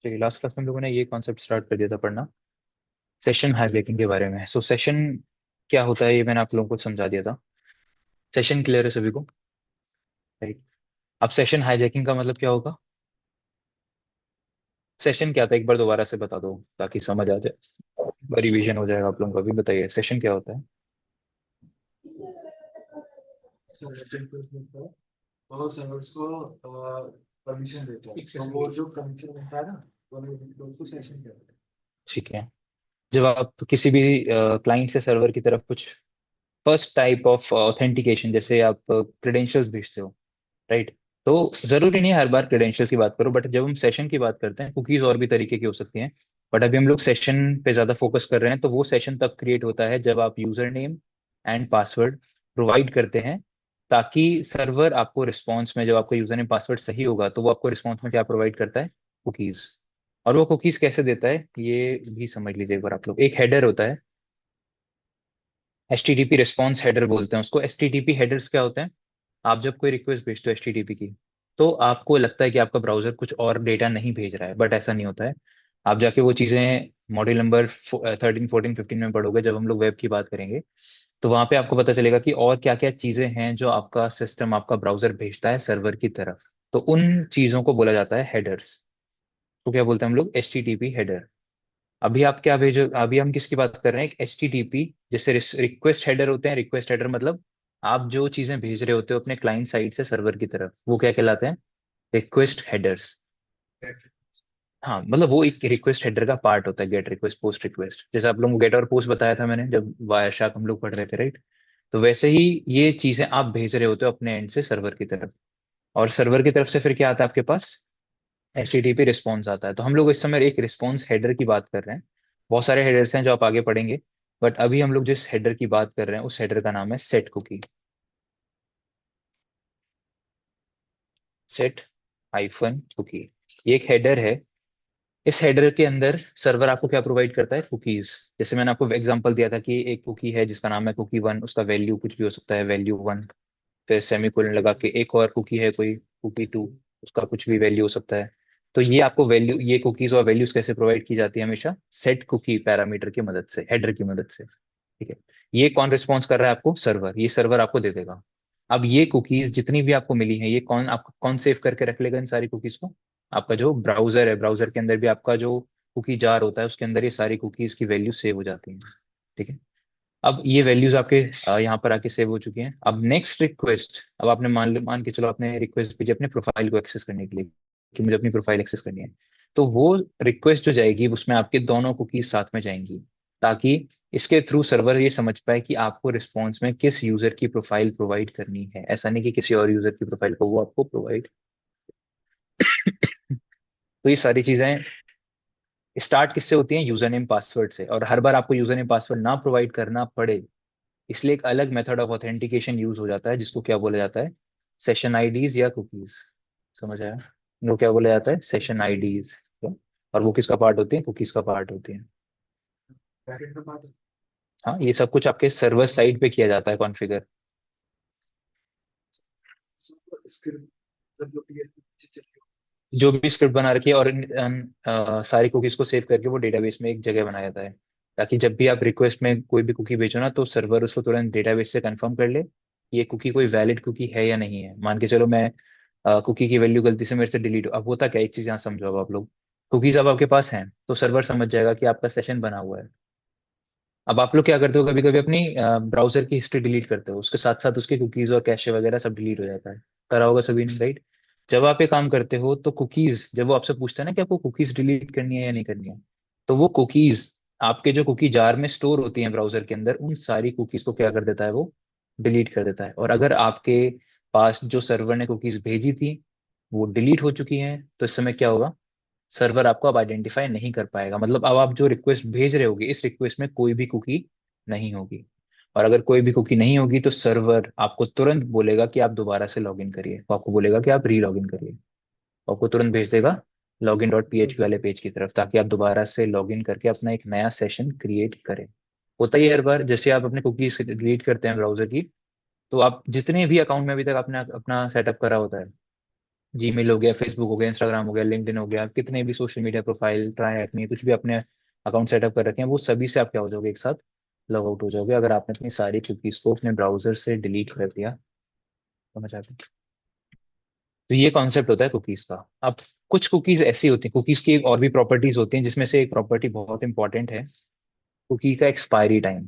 चलिए, last class में हम लोगों ने ये कॉन्सेप्ट स्टार्ट कर दिया था पढ़ना, सेशन हाईजैकिंग के बारे में। सो सेशन क्या होता है ये मैंने आप लोगों को समझा दिया था। सेशन क्लियर है सभी को? राइट। अब सेशन हाईजैकिंग का मतलब क्या होगा? सेशन क्या था एक बार दोबारा से बता दो ताकि समझ आ जाए, रिवीजन हो जाएगा आप लोगों का भी। बताइए सेशन क्या होता है। सर्वर मिलता है और सर्वर्स को परमिशन देता है। तो वो जो परमिशन मिलता है ना, वो उसको सेशन कहते हैं। ठीक है। जब आप किसी भी क्लाइंट से सर्वर की तरफ कुछ फर्स्ट टाइप ऑफ ऑथेंटिकेशन, जैसे आप क्रेडेंशियल्स भेजते हो, राइट, तो जरूरी नहीं है हर बार क्रेडेंशियल्स की बात करो, बट जब हम सेशन की बात करते हैं, कुकीज और भी तरीके की हो सकती हैं, बट अभी हम लोग सेशन पे ज्यादा फोकस कर रहे हैं। तो वो सेशन तब क्रिएट होता है जब आप user name and password provide करते हैं, ताकि सर्वर आपको रिस्पॉन्स में, जब आपका यूजर नेम पासवर्ड सही होगा तो वो आपको रिस्पॉन्स में क्या प्रोवाइड करता है? कुकीज। और वो कुकीज कैसे देता है ये भी समझ लीजिए एक बार आप लोग। एक हेडर होता है, HTTP रिस्पॉन्स हेडर बोलते हैं उसको। HTTP हेडर्स क्या होते हैं? आप जब कोई रिक्वेस्ट भेजते हो HTTP की, तो आपको लगता है कि आपका ब्राउजर कुछ और डेटा नहीं भेज रहा है, बट ऐसा नहीं होता है। आप जाके वो चीजें मॉड्यूल नंबर 13 14 15 में पढ़ोगे, जब हम लोग वेब की बात करेंगे, तो वहां पे आपको पता चलेगा कि और क्या क्या चीजें हैं जो आपका सिस्टम, आपका ब्राउजर भेजता है सर्वर की तरफ। तो उन चीजों को बोला जाता है हेडर्स। तो क्या बोलते हैं हम लोग? HTTP header. अभी आप क्या भेजो, अभी हम किसकी बात कर रहे हैं? एक HTTP, जैसे रिक्वेस्ट हेडर होते हैं। रिक्वेस्ट हेडर मतलब आप जो चीजें भेज रहे होते हो अपने क्लाइंट साइड से सर्वर की तरफ, वो क्या कहलाते हैं? Request headers. हाँ, मतलब वो एक रिक्वेस्ट हेडर का पार्ट होता है। गेट रिक्वेस्ट, पोस्ट रिक्वेस्ट, जैसे आप लोगों को गेट और पोस्ट बताया था मैंने जब वायाशाक हम लोग पढ़ रहे थे, राइट। तो वैसे ही ये चीजें आप भेज रहे होते हो अपने एंड से सर्वर की तरफ, और सर्वर की तरफ से फिर क्या आता है आपके पास? HTTP रिस्पॉन्स आता है। तो हम लोग इस समय एक रिस्पॉन्स हेडर की बात कर रहे हैं। बहुत सारे हेडर्स हैं जो आप आगे पढ़ेंगे, बट अभी हम लोग जिस हेडर की बात कर रहे हैं उस हेडर का नाम है set cookie. Set hyphen cookie, ये एक हेडर है। इस हेडर के अंदर सर्वर आपको क्या प्रोवाइड करता है? कुकीज। जैसे मैंने आपको एग्जांपल दिया था कि एक कुकी है जिसका नाम है कुकी 1, उसका वैल्यू कुछ भी हो सकता है, वैल्यू 1। फिर सेमीकोलन लगा के एक और कुकी है कोई, कुकी 2, उसका कुछ भी वैल्यू हो सकता है। तो ये आपको वैल्यू, ये कुकीज और वैल्यूज कैसे प्रोवाइड की जाती है? हमेशा सेट कुकी पैरामीटर की मदद से, हेडर की मदद से। ठीक है। ये कौन रिस्पॉन्स कर रहा है आपको? सर्वर। ये सर्वर आपको दे देगा। अब ये कुकीज जितनी भी आपको मिली हैं, ये कौन आपको कौन सेव करके रख लेगा इन सारी कुकीज को? आपका जो ब्राउजर है, ब्राउजर के अंदर भी आपका जो कुकी जार होता है उसके अंदर ये सारी कुकीज की वैल्यू सेव हो जाती है। ठीक है। अब ये वैल्यूज आपके यहाँ पर आके सेव हो चुकी हैं। अब नेक्स्ट रिक्वेस्ट, अब आपने मान के चलो आपने रिक्वेस्ट भेजी अपने प्रोफाइल को एक्सेस करने के लिए, कि मुझे अपनी प्रोफाइल एक्सेस करनी है। तो वो रिक्वेस्ट जो जाएगी उसमें आपके दोनों कुकीज साथ में जाएंगी, ताकि इसके थ्रू सर्वर ये समझ पाए कि आपको रिस्पॉन्स में किस यूजर की प्रोफाइल प्रोवाइड करनी है। ऐसा नहीं कि किसी और यूजर की प्रोफाइल को वो आपको प्रोवाइड। तो ये सारी चीजें स्टार्ट किससे होती हैं? यूजर नेम पासवर्ड से। और हर बार आपको यूजर नेम पासवर्ड ना प्रोवाइड करना पड़े, इसलिए एक अलग मेथड ऑफ ऑथेंटिकेशन यूज हो जाता है, जिसको क्या बोला जाता है? सेशन आईडीज या कुकीज। समझ आया? वो क्या बोला जाता है? Session IDs. और वो किसका पार्ट होती है? कुकीज का पार्ट होती है। बैकएंड का पार्ट हाँ, ये सब कुछ आपके सर्वर साइड पे किया जाता है कॉन्फ़िगर। स्क्रिप्ट मतलब जो PHP पीछे चल रही जो भी स्क्रिप्ट बना रखी है, और सारी कुकीज को सेव करके वो डेटाबेस में एक जगह बनाया जाता है, ताकि जब भी आप रिक्वेस्ट में कोई भी कुकी भेजो ना, तो सर्वर उसको तुरंत डेटाबेस से कंफर्म कर ले कि ये कुकी कोई वैलिड कुकी है या नहीं है। मान के चलो मैं कुकी की वैल्यू गलती से मेरे से डिलीट हो, अब होता क्या है, एक चीज यहाँ समझो। अब आप लोग कुकीज अब आपके पास हैं, तो सर्वर समझ जाएगा कि आपका सेशन बना हुआ है। अब आप लोग क्या करते हो, कभी कभी अपनी ब्राउजर की हिस्ट्री डिलीट करते हो, उसके साथ साथ उसके कुकीज और कैशे वगैरह सब डिलीट हो जाता है। करा होगा सभी ने, राइट। जब आप ये काम करते हो तो कुकीज, जब वो आपसे पूछता है ना कि आपको कुकीज डिलीट करनी है या नहीं करनी है, तो वो कुकीज आपके जो कुकी जार में स्टोर होती हैं ब्राउजर के अंदर, उन सारी कुकीज को क्या कर देता है? वो डिलीट कर देता है। और अगर आपके पास जो सर्वर ने कुकीज भेजी थी वो डिलीट हो चुकी हैं, तो इस समय क्या होगा? सर्वर आपको अब आइडेंटिफाई नहीं कर पाएगा। मतलब अब आप जो रिक्वेस्ट भेज रहे होगे, इस रिक्वेस्ट में कोई भी कुकी नहीं होगी। और अगर कोई भी कुकी नहीं होगी तो सर्वर आपको तुरंत बोलेगा कि आप दोबारा से लॉगिन करिए, वो आपको बोलेगा कि आप री लॉगिन करिए। वो आपको तुरंत भेज देगा login.php वाले पेज की तरफ, ताकि आप दोबारा से लॉगिन करके अपना एक नया सेशन क्रिएट करें। होता ही है हर बार, जैसे आप अपने कुकीज डिलीट करते हैं ब्राउजर की, तो आप जितने भी अकाउंट में अभी तक आपने अपना सेटअप करा होता है, जीमेल हो गया, फेसबुक हो गया, इंस्टाग्राम हो गया, लिंक्डइन हो गया, कितने भी सोशल मीडिया प्रोफाइल, ट्राई एटमी, कुछ भी अपने अकाउंट सेटअप कर रखे हैं, वो सभी से आप क्या हो जाओगे, एक साथ लॉग आउट हो जाओगे, अगर आपने अपनी सारी कुकीज को अपने ब्राउजर से डिलीट कर दिया। समझ आ गया? तो ये कॉन्सेप्ट होता है कुकीज का। अब कुछ कुकीज ऐसी होती हैं, कुकीज की और भी प्रॉपर्टीज होती हैं, जिसमें से एक प्रॉपर्टी बहुत इंपॉर्टेंट है, कुकी का एक्सपायरी टाइम।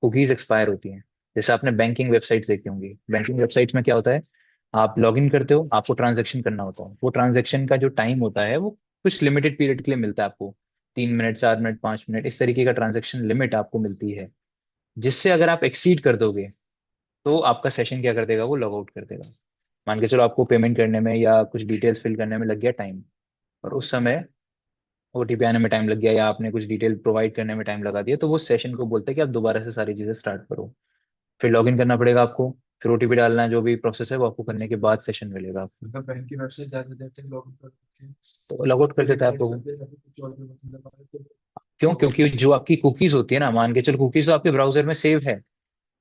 कुकीज एक्सपायर होती हैं। जैसे आपने बैंकिंग वेबसाइट्स देखी होंगी, बैंकिंग वेबसाइट्स में क्या होता है, आप लॉग इन करते हो, आपको ट्रांजेक्शन करना होता है, वो ट्रांजेक्शन का जो टाइम होता है वो कुछ लिमिटेड पीरियड के लिए मिलता है आपको, 3 मिनट, 4 मिनट, 5 मिनट, इस तरीके का ट्रांजेक्शन लिमिट आपको मिलती है, जिससे अगर आप एक्सीड कर दोगे तो आपका सेशन क्या कर देगा, वो लॉग आउट कर देगा। मान के चलो आपको पेमेंट करने में या कुछ डिटेल्स फिल करने में लग गया टाइम, और उस समय ओटीपी आने में टाइम लग गया, या आपने कुछ डिटेल प्रोवाइड करने में टाइम लगा दिया, तो वो सेशन को बोलते हैं कि आप दोबारा से सारी चीजें स्टार्ट करो। फिर लॉगिन करना पड़ेगा आपको, फिर ओटीपी डालना है, जो भी प्रोसेस है वो आपको करने के बाद सेशन मिलेगा आपको। मतलब बैंक की वेबसाइट ज्यादा देर तक लॉग इन कर सकते हैं, तो लॉग आउट कर कोई देता है रिक्वाइर आपको वो। करते हैं या फिर कुछ और भी मतलब हमारे तो क्यों? लॉग आउट क्योंकि जो आपकी कुकीज होती है ना, मान के चलो कुकीज तो आपके ब्राउजर में सेव है,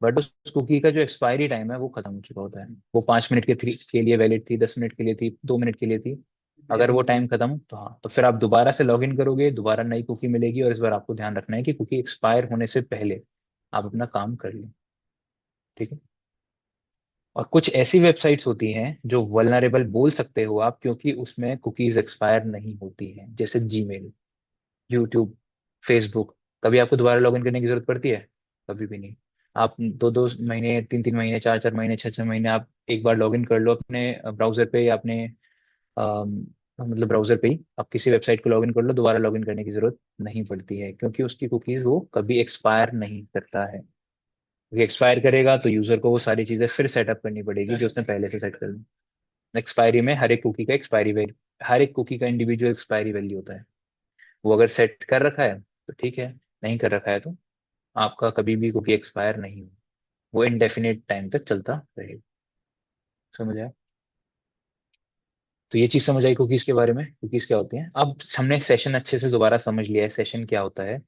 बट उस कुकी का जो एक्सपायरी टाइम है वो खत्म हो चुका होता है। वो 5 मिनट के लिए वैलिड थी, 10 मिनट के लिए थी, 2 मिनट के लिए थी। अगर वो टाइम खत्म, तो हाँ, तो फिर आप दोबारा से लॉग इन करोगे, दोबारा नई कुकी मिलेगी, और इस बार आपको ध्यान रखना है कि कुकी एक्सपायर होने से पहले आप अपना काम कर लें। ठीक है। और कुछ ऐसी वेबसाइट्स होती हैं जो वल्नरेबल बोल सकते हो आप, क्योंकि उसमें कुकीज एक्सपायर नहीं होती हैं, जैसे जीमेल, यूट्यूब, फेसबुक। कभी आपको दोबारा लॉगिन करने की जरूरत पड़ती है? कभी भी नहीं। आप 2-2 महीने, 3-3 महीने, 4-4 महीने, 6-6 महीने आप एक बार लॉगिन कर लो अपने ब्राउजर पे, या अपने मतलब ब्राउजर पे ही आप किसी वेबसाइट को लॉगिन कर लो, दोबारा लॉगिन करने की जरूरत नहीं पड़ती है, क्योंकि उसकी कुकीज वो कभी एक्सपायर नहीं करता है। क्योंकि एक्सपायर करेगा तो यूजर को वो सारी चीजें फिर सेटअप करनी पड़ेगी जो उसने पहले से सेट कर ली। एक्सपायरी में हर एक कुकी का एक्सपायरी वैल्यू, हर एक कुकी का इंडिविजुअल एक्सपायरी वैल्यू होता है। वो अगर सेट कर रखा है तो ठीक है, नहीं कर रखा है तो आपका कभी भी कुकी एक्सपायर नहीं हो, वो इनडेफिनेट टाइम तक चलता रहेगा। समझ आया? तो ये चीज समझ आई कुकीज के बारे में, कुकीज क्या होती हैं। अब हमने सेशन अच्छे से दोबारा समझ लिया है, सेशन क्या होता है।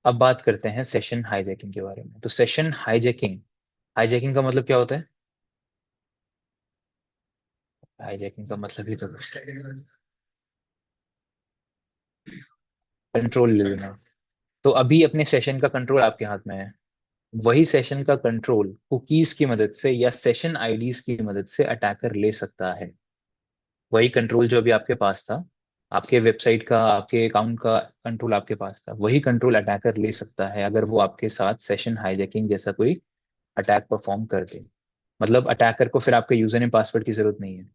अब बात करते हैं सेशन हाईजैकिंग के बारे में। तो सेशन हाईजैकिंग, हाईजैकिंग का मतलब क्या होता है? हाईजैकिंग का मतलब ही तो कंट्रोल ले लेना। तो अभी अपने सेशन का कंट्रोल आपके हाथ में है, वही सेशन का कंट्रोल कुकीज की मदद से या सेशन आईडीज की मदद से अटैकर ले सकता है। वही कंट्रोल जो अभी आपके पास था, आपके वेबसाइट का, आपके अकाउंट का कंट्रोल आपके पास था, वही कंट्रोल अटैकर ले सकता है अगर वो आपके साथ सेशन हाईजैकिंग जैसा कोई अटैक परफॉर्म कर दे। मतलब अटैकर को फिर आपके यूजर नेम पासवर्ड की जरूरत नहीं है,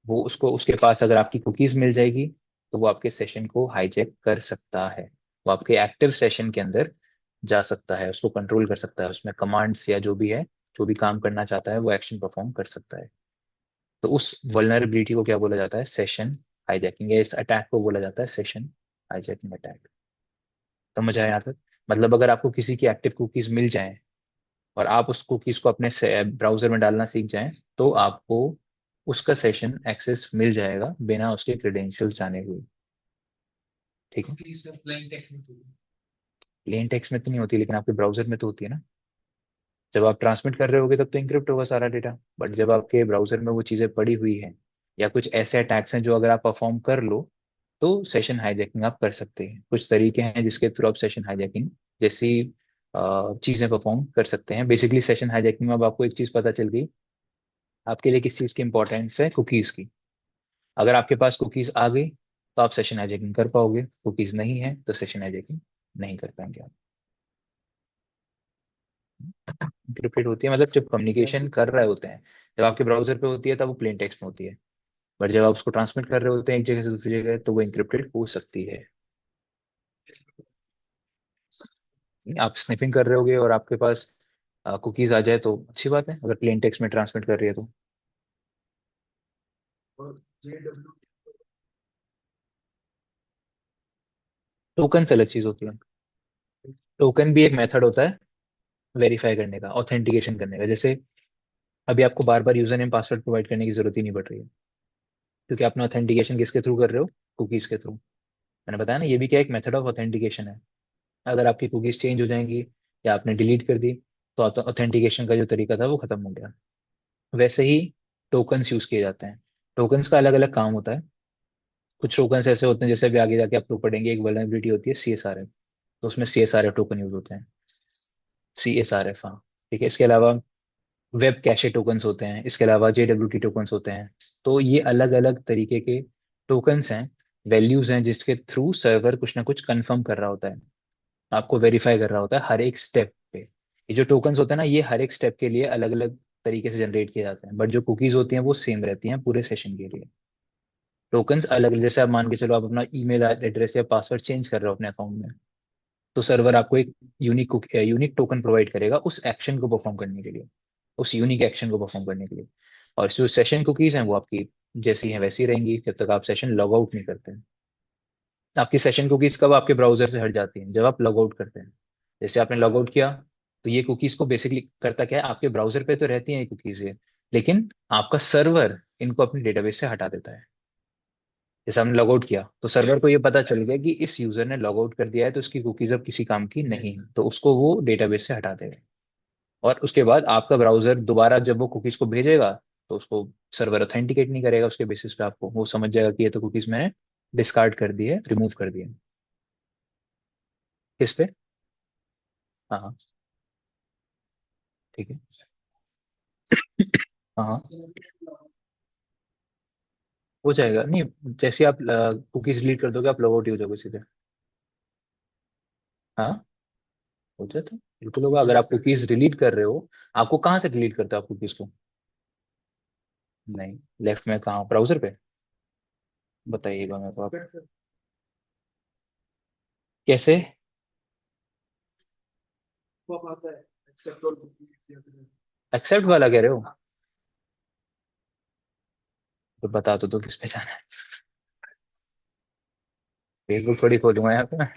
वो उसको, उसके पास अगर आपकी कुकीज मिल जाएगी तो वो आपके सेशन को हाईजैक कर सकता है। वो आपके एक्टिव सेशन के अंदर जा सकता है, उसको कंट्रोल कर सकता है, उसमें कमांड्स या जो भी है, जो भी काम करना चाहता है वो एक्शन परफॉर्म कर सकता है। तो उस वल्नरेबिलिटी को क्या बोला जाता है? सेशन हाईजैकिंग, या इस अटैक को बोला जाता है सेशन हाईजैकिंग अटैक। समझ आया यहाँ तक? मतलब अगर आपको किसी की एक्टिव कुकीज मिल जाएं और आप उस कुकीज को अपने ब्राउजर में डालना सीख जाएं, तो आपको उसका सेशन एक्सेस मिल जाएगा बिना उसके क्रेडेंशियल्स जाने हुए। ठीक है। प्लेन टेक्स्ट में तो नहीं होती, लेकिन आपके ब्राउजर में तो होती है ना। जब आप ट्रांसमिट कर रहे होगे तब तो इंक्रिप्ट होगा सारा डेटा, बट जब आपके ब्राउजर में वो चीजें पड़ी हुई हैं, या कुछ ऐसे अटैक्स हैं जो अगर आप परफॉर्म कर लो, तो सेशन हाईजैकिंग आप कर सकते हैं। कुछ तरीके हैं जिसके थ्रू आप सेशन हाईजैकिंग जैसी चीजें परफॉर्म कर सकते हैं। बेसिकली सेशन हाईजैकिंग में अब आपको एक चीज पता चल गई, आपके लिए किस चीज की इंपॉर्टेंस है, कुकीज की। अगर आपके पास कुकीज आ गई तो आप सेशन हाईजैकिंग कर पाओगे, कुकीज नहीं है तो सेशन हाईजैकिंग नहीं कर पाएंगे आप। इंक्रिप्टेड होती है मतलब जब कम्युनिकेशन कर रहे होते हैं, जब आपके ब्राउजर पे होती है तब वो प्लेन टेक्स्ट में होती है, बट जब आप उसको ट्रांसमिट कर रहे होते हैं एक जगह से दूसरी जगह, तो वो इंक्रिप्टेड हो सकती है। आप स्निफिंग कर रहे होगे और आपके पास कुकीज आ जाए तो अच्छी बात है, अगर प्लेन टेक्स्ट में ट्रांसमिट कर रही है तो। और JW टोकन से अलग चीज होती है। टोकन भी एक मेथड होता है वेरीफाई करने का, ऑथेंटिकेशन करने का। जैसे अभी आपको बार बार यूजर नेम पासवर्ड प्रोवाइड करने की जरूरत ही नहीं पड़ रही है, क्योंकि आपने ऑथेंटिकेशन किसके थ्रू कर रहे हो? कुकीज के थ्रू। मैंने बताया ना, ये भी क्या एक मेथड ऑफ ऑथेंटिकेशन है। अगर आपकी कुकीज चेंज हो जाएंगी या आपने डिलीट कर दी, तो ऑथेंटिकेशन का जो तरीका था वो खत्म हो गया। वैसे ही टोकन्स यूज किए जाते हैं। टोकन्स का अलग अलग काम होता है। कुछ टोकन्स ऐसे होते हैं, जैसे अभी आगे जाके आप लोग पढ़ेंगे, एक वल्नरेबिलिटी होती है CSRF, तो उसमें CSRF टोकन यूज होते हैं। CSRF, हाँ। ठीक है, इसके अलावा वेब कैशे टोकन्स होते हैं, इसके अलावा JWT टोकन्स होते हैं। तो ये अलग अलग तरीके के टोकन्स हैं, वैल्यूज हैं, जिसके थ्रू सर्वर कुछ ना कुछ कंफर्म कर रहा होता है, आपको वेरीफाई कर रहा होता है हर एक स्टेप पे। ये जो टोकन्स होते हैं ना, ये हर एक स्टेप के लिए अलग अलग तरीके से जनरेट किए जाते हैं, बट जो कुकीज होती हैं वो सेम रहती हैं पूरे सेशन के लिए। टोकन्स अलग, जैसे आप मान के चलो, आप अपना ईमेल एड्रेस या पासवर्ड चेंज कर रहे हो अपने अकाउंट में, तो सर्वर आपको एक यूनिक टोकन प्रोवाइड करेगा उस एक्शन को परफॉर्म करने के लिए, उस यूनिक एक्शन को परफॉर्म करने के लिए। और जो सेशन कुकीज हैं वो आपकी जैसी हैं वैसी रहेंगी जब तक आप सेशन लॉग आउट नहीं करते हैं। आपकी सेशन कुकीज कब आपके ब्राउजर से हट जाती हैं? जब आप लॉग आउट करते हैं। जैसे आपने लॉग आउट किया, तो ये कुकीज को बेसिकली करता क्या है, आपके ब्राउजर पे तो रहती हैं ये कुकीज, ये लेकिन आपका सर्वर इनको अपने डेटाबेस से हटा देता है। जैसे हमने लॉग आउट किया, तो सर्वर को ये पता चल गया कि इस यूजर ने लॉग आउट कर दिया है, तो उसकी कुकीज अब किसी काम की नहीं है, तो उसको वो डेटाबेस से हटा देगा। और उसके बाद आपका ब्राउजर दोबारा जब वो कुकीज को भेजेगा, तो उसको सर्वर ऑथेंटिकेट नहीं करेगा उसके बेसिस पे, आपको वो समझ जाएगा कि ये तो कुकीज मैंने डिस्कार्ड कर दी है, रिमूव कर दिया है। किस पे? हाँ हाँ, ठीक है। हाँ हाँ, हो जाएगा। नहीं, जैसे आप कुकीज डिलीट कर दोगे, आप लॉग आउट ही हो जाओगे सीधे। हाँ, हो जाता है, बिल्कुल होगा। अगर आप कुकीज डिलीट कर रहे हो, आपको कहाँ से डिलीट करते हो आप कुकीज को? नहीं, लेफ्ट में कहाँ, ब्राउजर पे? बताइएगा मेरे को आप, कैसे? वो आता है एक्सेप्ट और एक्सेप्ट वाला कह रहे हो? तो बता तो किस पे जाना है। फेसबुक थोड़ी खोलूंगा यहाँ पे मैं,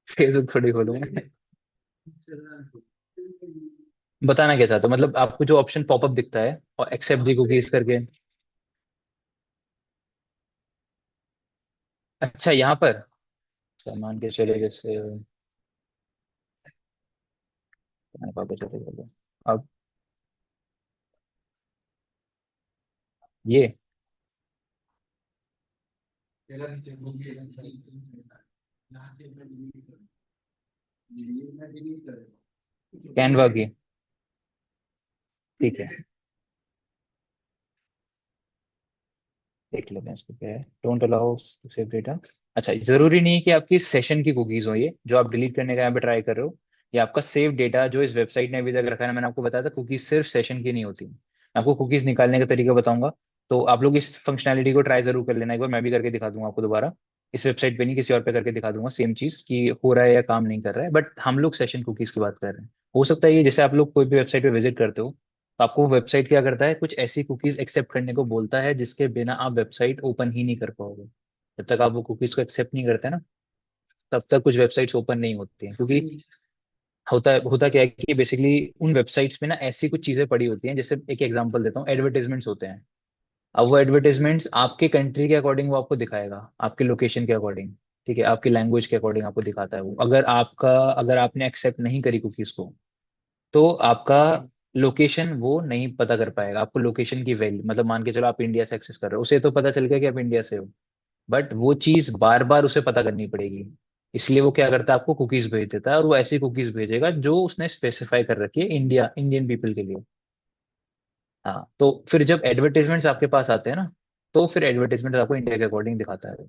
फेसबुक थोड़ी खोलूंगा। बताना क्या चाहते हो, मतलब आपको जो ऑप्शन पॉपअप दिखता है और एक्सेप्ट दी कुकीज करके? अच्छा, यहाँ पर? अच्छा, मान के चले जैसे, पापा चले गए अब, ये मेरा नीचे मूवी एजेंसी यहाँ से मैं डिलीट करूँ, ये मैं डिलीट करूँगा। कैनवा की, ठीक है, देख लेते हैं इसको क्या है। Don't allow to save data. अच्छा, जरूरी नहीं है कि आपकी सेशन की कुकीज हो, ये जो आप डिलीट करने का यहाँ पे ट्राई कर रहे हो, ये आपका सेव डेटा जो इस वेबसाइट ने अभी तक रखा है ना, मैंने आपको बताया था कुकीज सिर्फ सेशन की नहीं होती। मैं आपको कुकीज निकालने का तरीका बताऊंगा, तो आप लोग इस फंक्शनैलिटी को ट्राई जरूर कर लेना एक बार, मैं भी करके दिखा दूंगा आपको दोबारा। इस वेबसाइट पे नहीं, किसी और पे करके दिखा दूंगा सेम चीज कि हो रहा है या काम नहीं कर रहा है, बट हम लोग सेशन कुकीज की बात कर रहे हैं। हो सकता है ये, जैसे आप लोग कोई भी वेबसाइट पे विजिट करते हो, तो आपको वेबसाइट क्या करता है, कुछ ऐसी कुकीज एक्सेप्ट करने को बोलता है जिसके बिना आप वेबसाइट ओपन ही नहीं कर पाओगे। जब तक आप वो कुकीज को एक्सेप्ट नहीं करते ना, तब तक कुछ वेबसाइट्स ओपन नहीं होती हैं, क्योंकि होता क्या है कि बेसिकली उन वेबसाइट्स में ना ऐसी कुछ चीजें पड़ी होती हैं, जैसे एक एग्जांपल देता हूँ, एडवर्टाइजमेंट्स होते हैं। अब वो एडवर्टाइजमेंट्स आपके कंट्री के अकॉर्डिंग वो आपको दिखाएगा, आपके लोकेशन के अकॉर्डिंग, ठीक है, आपकी लैंग्वेज के अकॉर्डिंग आपको दिखाता है वो। अगर आपने एक्सेप्ट नहीं करी कुकीज को, तो आपका लोकेशन वो नहीं पता कर पाएगा, आपको लोकेशन की वैल्यू, मतलब मान के चलो आप इंडिया से एक्सेस कर रहे हो, उसे तो पता चल गया कि आप इंडिया से हो, बट वो चीज बार बार उसे पता करनी पड़ेगी। इसलिए वो क्या करता है, आपको कुकीज भेज देता है, और वो ऐसी कुकीज भेजेगा जो उसने स्पेसिफाई कर रखी है इंडियन पीपल के लिए। हाँ, तो फिर जब एडवर्टाइजमेंट्स आपके पास आते हैं ना, तो फिर एडवर्टाइजमेंट आपको इंडिया के अकॉर्डिंग दिखाता है।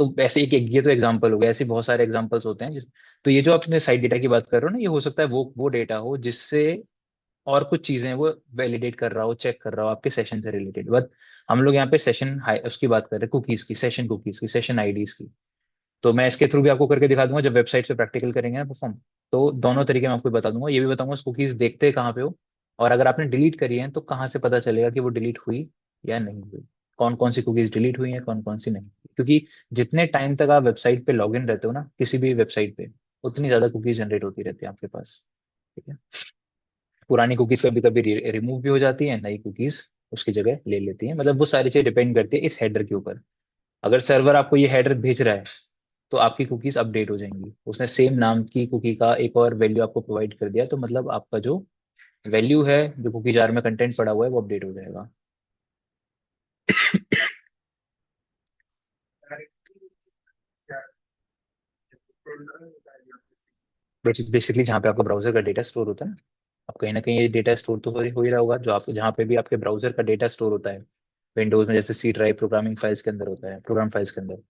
तो ऐसे ये तो एग्जांपल हो गया, ऐसे बहुत सारे एग्जांपल्स होते हैं तो ये जो आपने साइड डेटा की बात कर रहे हो ना, ये हो सकता है वो डेटा हो जिससे और कुछ चीजें वो वैलिडेट कर रहा हो, चेक कर रहा हो आपके सेशन से रिलेटेड। बट हम लोग यहाँ पे सेशन उसकी बात कर रहे हैं, कुकीज की, सेशन कुकीज की, सेशन आईडीज की। तो मैं इसके थ्रू भी आपको करके दिखा दूंगा, जब वेबसाइट पे प्रैक्टिकल करेंगे ना परफॉर्म, तो दोनों तरीके मैं आपको बता दूंगा, ये भी बताऊंगा कुकीज देखते कहाँ पे हो, और अगर आपने डिलीट करी है तो कहाँ से पता चलेगा कि वो डिलीट हुई या नहीं हुई, कौन कौन सी कुकीज डिलीट हुई हैं, कौन कौन सी नहीं हुई। क्योंकि जितने टाइम तक आप वेबसाइट पे लॉग इन रहते हो ना, किसी भी वेबसाइट पे, उतनी ज्यादा कुकीज जनरेट होती रहती है आपके पास। ठीक है, पुरानी कुकीज कभी कभी रिमूव भी हो जाती है, नई कुकीज उसकी जगह ले लेती है, मतलब वो सारी चीज डिपेंड करती है इस हेडर के ऊपर। अगर सर्वर आपको ये हेडर भेज रहा है, तो आपकी कुकीज अपडेट हो जाएंगी, उसने सेम नाम की कुकी का एक और वैल्यू आपको प्रोवाइड कर दिया, तो मतलब आपका जो वैल्यू है, जो कुकी जार में कंटेंट पड़ा हुआ है, वो अपडेट हो जाएगा। बेसिकली जहाँ पे आपका ब्राउजर का डेटा स्टोर होता है ना, अब कहीं ना कहीं ये डेटा स्टोर तो हो ही रहा होगा, जो आप जहाँ पे भी आपके ब्राउजर का डेटा स्टोर होता है, विंडोज में जैसे सी ड्राइव प्रोग्रामिंग फाइल्स के अंदर होता है, प्रोग्राम फाइल्स के अंदर,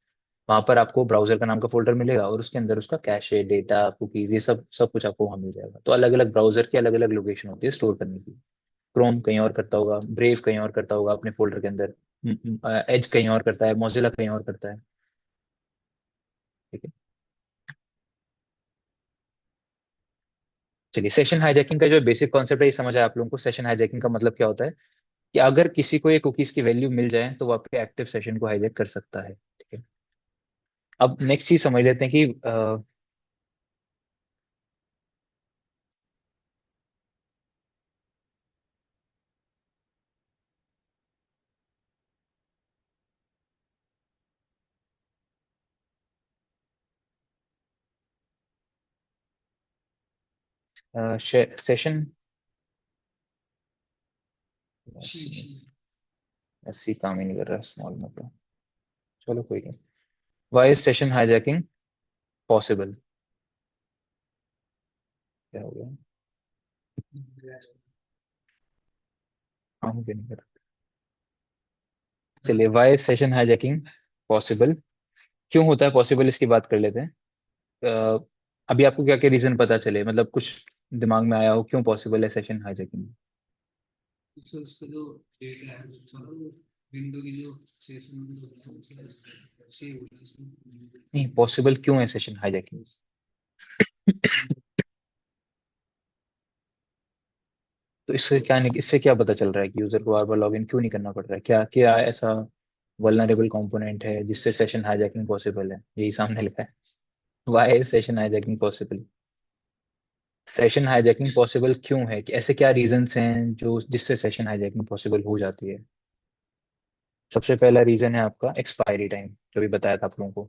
वहां पर आपको ब्राउजर का नाम का फोल्डर मिलेगा और उसके अंदर उसका कैशे डेटा कुकीज ये सब सब कुछ आपको वहां मिल जाएगा। तो अलग अलग ब्राउजर की अलग अलग लोकेशन होती है स्टोर करने की। क्रोम कहीं और करता होगा, ब्रेव कहीं और करता होगा अपने फोल्डर के अंदर, एज कहीं और करता है, मोजिला कहीं और करता है। ठीक है। चलिए, सेशन हाईजैकिंग का जो बेसिक कॉन्सेप्ट है ये समझ आया आप लोगों को। सेशन हाईजैकिंग का मतलब क्या होता है कि अगर किसी को ये कुकीज की वैल्यू मिल जाए तो वो आपके एक्टिव सेशन को हाईजैक कर सकता है। ठीक है। अब नेक्स्ट चीज समझ लेते हैं कि सेशन, ऐसी काम ही नहीं कर रहा स्मॉल में तो। चलो कोई नहीं। Why is session hijacking possible? क्या हो गया? काम क्यों नहीं कर रहा? चलिए, why is session hijacking possible? क्यों होता है पॉसिबल, इसकी बात कर लेते हैं। अ, अभी आपको क्या क्या रीजन पता चले, मतलब कुछ दिमाग में आया हो क्यों पॉसिबल है सेशन हाईजैकिंग? उससे उसका जो डेटा है वो सारा वो विंडो की जो सेशन होता है वो सारा सेव होता है उसमें। नहीं, पॉसिबल क्यों है सेशन हाईजैकिंग? तो इससे क्या पता चल रहा है कि यूजर को बार बार लॉगिन क्यों नहीं करना पड़ रहा है? क्या क्या ऐसा वल्नरेबल कंपोनेंट है जिससे सेशन हाईजैकिंग पॉसिबल है? यही सामने लिखा है। Why is session hijacking possible? Session hijacking possible क्यों है, कि ऐसे क्या रीजंस हैं जो जिससे सेशन हाईजैकिंग पॉसिबल हो जाती है? सबसे पहला रीजन है आपका एक्सपायरी टाइम, जो भी बताया था आप लोगों को।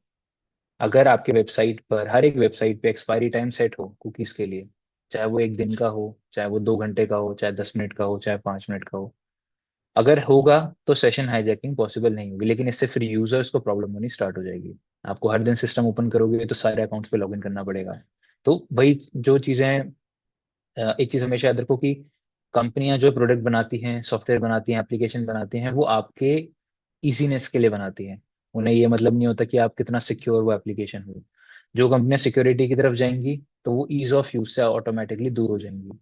अगर आपके वेबसाइट पर, हर एक वेबसाइट पे एक्सपायरी टाइम सेट हो कुकीज के लिए, चाहे वो एक दिन का हो, चाहे वो 2 घंटे का हो, चाहे 10 मिनट का हो, चाहे 5 मिनट का हो, अगर होगा तो सेशन हाईजैकिंग पॉसिबल नहीं होगी। लेकिन इससे फिर यूजर्स को प्रॉब्लम होनी स्टार्ट हो जाएगी। आपको हर दिन सिस्टम ओपन करोगे तो सारे अकाउंट्स पे लॉगिन करना पड़ेगा। तो भाई जो चीजें, एक चीज हमेशा याद रखो कि कंपनियां जो प्रोडक्ट बनाती हैं, सॉफ्टवेयर बनाती हैं, एप्लीकेशन बनाती हैं, वो आपके इजीनेस के लिए बनाती हैं। उन्हें ये मतलब नहीं होता कि आप कितना सिक्योर वो एप्लीकेशन हो। जो कंपनियां सिक्योरिटी की तरफ जाएंगी तो वो ईज ऑफ यूज से ऑटोमेटिकली दूर हो जाएंगी।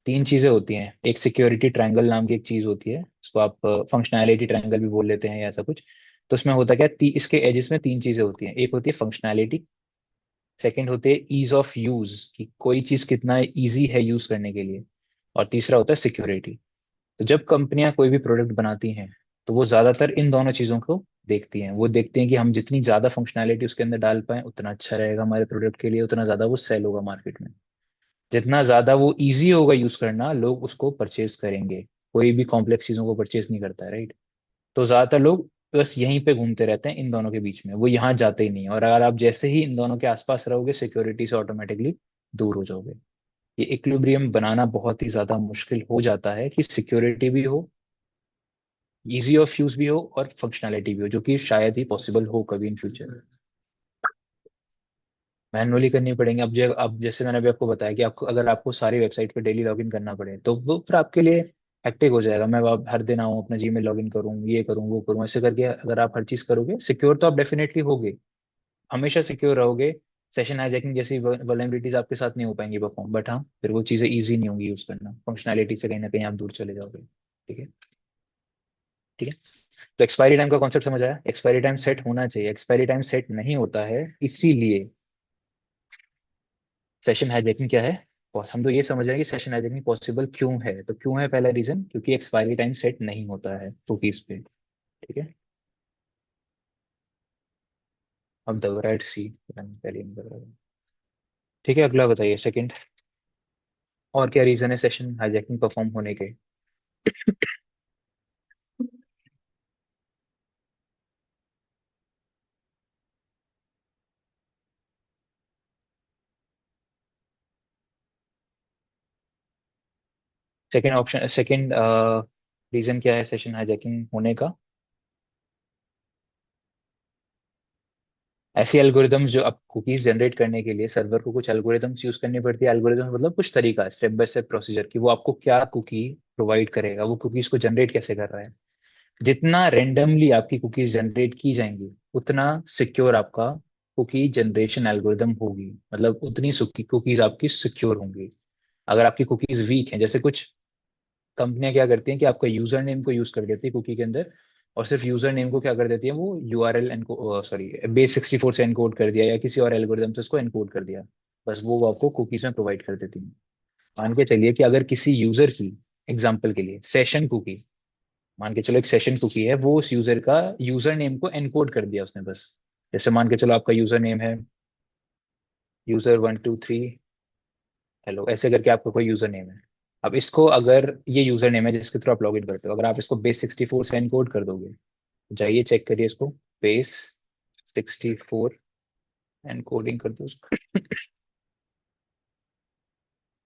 तीन चीजें होती हैं, एक सिक्योरिटी ट्रायंगल नाम की एक चीज होती है, उसको आप फंक्शनैलिटी ट्रायंगल भी बोल लेते हैं या ऐसा कुछ। तो उसमें होता क्या है, इसके एजेस में तीन चीजें होती हैं। एक होती है फंक्शनैलिटी, सेकंड होते हैं ईज ऑफ यूज, कि कोई चीज कितना इजी है यूज करने के लिए, और तीसरा होता है सिक्योरिटी। तो जब कंपनियां कोई भी प्रोडक्ट बनाती हैं तो वो ज्यादातर इन दोनों चीजों को देखती हैं। वो देखते हैं कि हम जितनी ज्यादा फंक्शनैलिटी उसके अंदर डाल पाए उतना अच्छा रहेगा हमारे प्रोडक्ट के लिए, उतना ज्यादा वो सेल होगा मार्केट में। जितना ज्यादा वो इजी होगा यूज करना, लोग उसको परचेज करेंगे। कोई भी कॉम्प्लेक्स चीजों को परचेज नहीं करता है, राइट? तो ज्यादातर लोग बस यहीं पे घूमते रहते हैं इन दोनों के बीच में, वो यहाँ जाते ही नहीं है। और अगर आप जैसे ही इन दोनों के आसपास रहोगे, सिक्योरिटी से ऑटोमेटिकली दूर हो जाओगे। ये इक्विलिब्रियम बनाना बहुत ही ज्यादा मुश्किल हो जाता है कि सिक्योरिटी भी हो, इजी ऑफ यूज भी हो, और फंक्शनैलिटी भी हो, जो कि शायद ही पॉसिबल हो कभी इन फ्यूचर। मैनुअली करनी पड़ेंगे। अब जैसे मैंने अभी आपको बताया कि आपको, अगर आपको सारी वेबसाइट पे डेली लॉगिन करना पड़े तो वो फिर आपके लिए हेक्टिक हो जाएगा। मैं अब हर दिन आऊँ अपना जीमेल लॉगिन करूँ, ये करूँ वो करूँ, ऐसे करके अगर आप हर चीज करोगे, सिक्योर तो आप डेफिनेटली होगे, हमेशा सिक्योर रहोगे। सेशन हाईजैकिंग जैसी वल्नरेबिलिटीज आपके साथ नहीं हो पाएंगी परफॉर्म, बट हाँ फिर वो चीजें ईजी नहीं होंगी यूज करना, फंक्शनैलिटी से कहीं ना कहीं आप दूर चले जाओगे। ठीक है। ठीक है। तो एक्सपायरी टाइम का कॉन्सेप्ट समझ आया? एक्सपायरी टाइम सेट होना चाहिए, एक्सपायरी टाइम सेट नहीं होता है, इसीलिए सेशन हाईजैकिंग क्या है। और हम तो ये समझ रहे हैं कि सेशन हाईजैकिंग पॉसिबल क्यों है। तो क्यों है, पहला रीजन क्योंकि एक्सपायरी टाइम सेट नहीं होता है कुकीज पे। ठीक है। अब द राइट सी, पहले नहीं कर रहा था। ठीक है, अगला बताइए, सेकंड। और क्या रीजन है सेशन हाईजैकिंग परफॉर्म होने के? सेकंड ऑप्शन, सेकंड रीजन क्या है सेशन हाईजैकिंग होने का? ऐसी एल्गोरिदम्स जो अब कुकीज जनरेट करने के लिए सर्वर को कुछ एल्गोरिदम्स यूज करनी पड़ती है। एल्गोरिदम्स मतलब कुछ तरीका, स्टेप बाय स्टेप प्रोसीजर कि वो आपको क्या कुकी प्रोवाइड करेगा, वो कुकीज को जनरेट कैसे कर रहा है। जितना रेंडमली आपकी कुकीज जनरेट की जाएंगी उतना सिक्योर आपका कुकी जनरेशन एल्गोरिदम होगी, मतलब उतनी कुकीज आपकी सिक्योर होंगी। अगर आपकी कुकीज वीक हैं, जैसे कुछ कंपनियां क्या करती हैं कि आपका यूजर नेम को यूज कर देती है कुकी के अंदर, और सिर्फ यूजर नेम को क्या कर देती है, वो यूआरएल एनको सॉरी बेस 64 से एनकोड कर दिया या किसी और एल्गोरिदम से उसको एनकोड कर दिया, बस वो आपको कुकीज में प्रोवाइड कर देती है। मान के चलिए कि अगर किसी यूजर की, एग्जाम्पल के लिए सेशन कुकी, मान के चलो एक सेशन कुकी है, वो उस यूजर का यूजर नेम को एनकोड कर दिया उसने बस। जैसे मान के चलो आपका यूजर नेम है user123 हेलो, ऐसे करके आपका कोई यूजर नेम है। अब इसको, अगर ये यूजर नेम है जिसके थ्रू आप लॉग इन करते हो, अगर आप इसको बेस 64 से एनकोड कर दोगे, तो जाइए चेक करिए इसको, बेस 64 एनकोडिंग कर दो उसको।